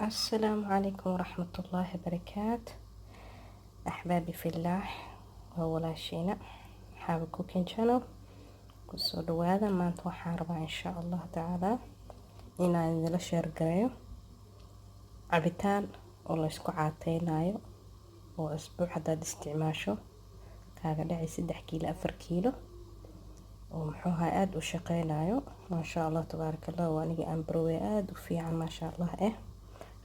السلام عليكم ورحمة الله وبركاته. أحبابي في الله وولا شينا حابب كوكين شانل kusoo dhawaada. maanta waxaan rabaa insha Allah tacaala inaan idinla sheer gareeyo cabitaan oo la isku caateynayo oo asbuuc hadaad isticmaasho kaaga dhacay 3 kiilo 4 kiilo oo muxuu ahaa aad u shaqeynayo maasha Allah tabaarakallah. waa aniga aan baroway aad u fiican maasha Allah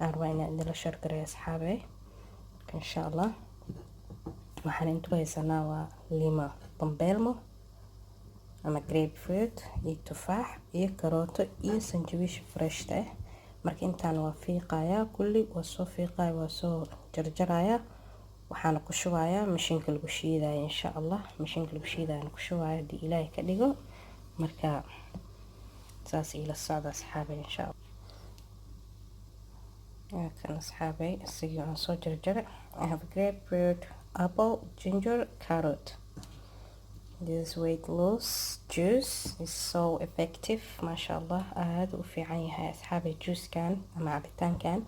aan rabaa inaan idinla sheer gareeyo asxaabay insha Allah. waxaan inta haysanaa waa lima bambeelmo ama grapefruit iyo tufaax iyo karooto iyo sanjabiil fresh ah. marka intaan waa fiiqayaa kulli waa soo fiiqayaa waa soo jarjarayaa waxaana ku shubayaa mashiinka lagu shiidayo insha Allah. mashiinka lagu shiidayo ku shubayaa hadii Ilaahay ka dhigo. marka saas ila socda asxaabay insha Allah. kan asxaabay sidii aan soo jarjaray I have grapefruit, apple, ginger, carrot. This weight loss juice is so effective mashallah. aad u fiican yahay asxaabay juicekan ama cabitaankan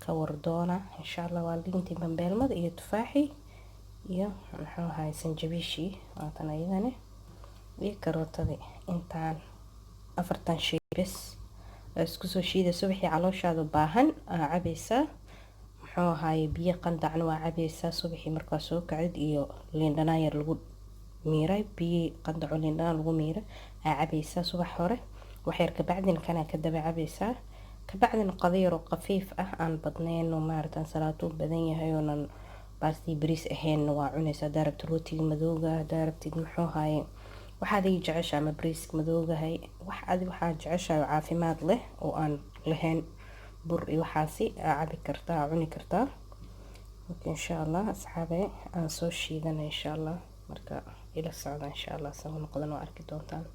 ka wardoona insha Allah. waa liintii bambeelmada iyo tufaaxi iyo muxuu ahaa sanjabiishi waatan ayadana iyo karootadii. intaan afartan shay bas isku soo shiidayso wixii calooshaada baahan cabaysaa. muxuu ahaa biyo qandacna waa cabaysaa subaxii markaa soo kacid iyo liin dhanaan yar lagu miiray biyo qandaco liin dhanaan lagu miiray cabaysaa subax hore. wax yar ka bacdina kana ka daba cabaysaa ka bacdina qadiyaro qafiif ah aan badnayn oo maartan salaato badan yahay oo nan baasti bariis ahayn waa cunaysaa. daarabta rootiga madooga daarabtid muxuu ahaa waxaad ay jeceshaa ama bariis madoogahay wax adi waxaa jeceshaa caafimaad leh oo aan lahayn bur iyo waxaasi cabi kartaa cuni kartaa. insha Allah asxaabay aan soo shiidana insha Allah. marka ila socda insha Allah soo noqdan oo arki doontaan.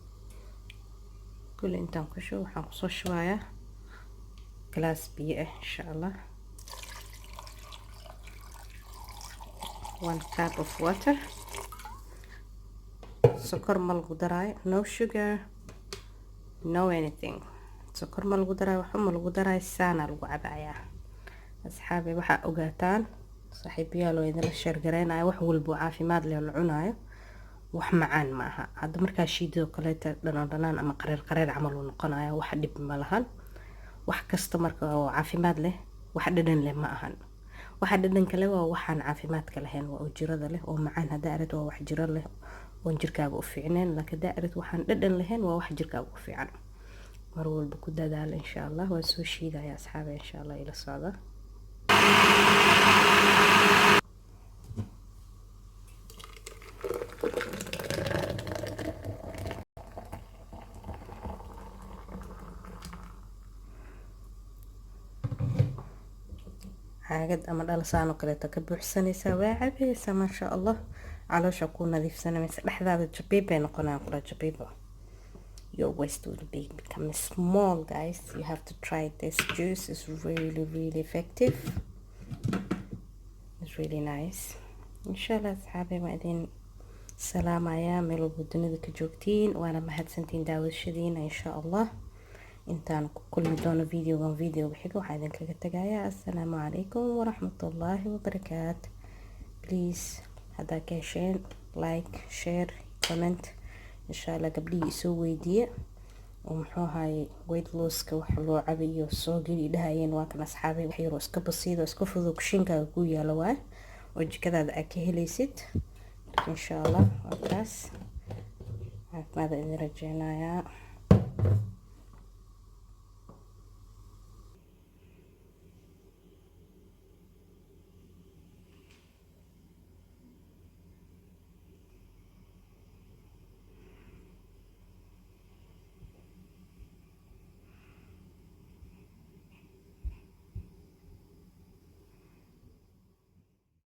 kulli intaan ku shubo waxaan ku soo shubayaa glass biyo ah insha Allah. 1 cup of water. sokor ma lagu daraayo, no sugar, no anything. sokor ma lagu daraayo, waxa ma lagu daraayo, saana lagu cabayaa asxaabay. waxaa ogaataan saaxiibayaal oo idinla sheer gareynayo wax walba caafimaad leh la cunayo wax macaan ma aha. hadda markaa shiido kaleeta dhanaan ama qareer camal uu noqonayo wax dhib ma lahan. wax kasta marka oo caafimaad leh wax dhadhan leh ma ahan. waxa dhadhan kale waa waxaan caafimaadka lahayn waa jirada leh oo macaan. hadda arid waa wax jiro leh oo jirkaaga u fiicneen laakiin daarid waxaan dhadhan lahayn waa wax jirkaaga u fiican. mar walba ku dadaal insha Allah. waa soo shiidaya asxaabay insha Allah ila socda. caagad ama dhalasaan oo kale ka buuxsanaysaa waa cabaysaa maasha Allah. caloosha ku nadiifsanaysa dhexdaada jabiib bay noqonayaan kula jabiibo. your waist will become small guys. you have to try this juice. is really effective. it's really nice. inshallah asxaabay waa idin salaamaya meel walba dunida ka joogtiin waana mahadsantiin daawashadiina insha Allah. intaan ku kulmi doono video xiga waxaan idinkaga tagayaa assalaamu calaykum waraxmatullaahi wabarakaatu. please haddaa ka hesheen like share comment insha Allah. gabdhihii soo weydiiye oo muxuu ahaay weight loss-ka wax loo cabayo soo geli dhahayeen waa kan asxaabay. wax yar oo iska basiid oo iska fudud kushinkaaga ku yaalo waa oo jikadaada aad ka helaysid insha Allah. wakaas caafimaad idin rajeynayaa.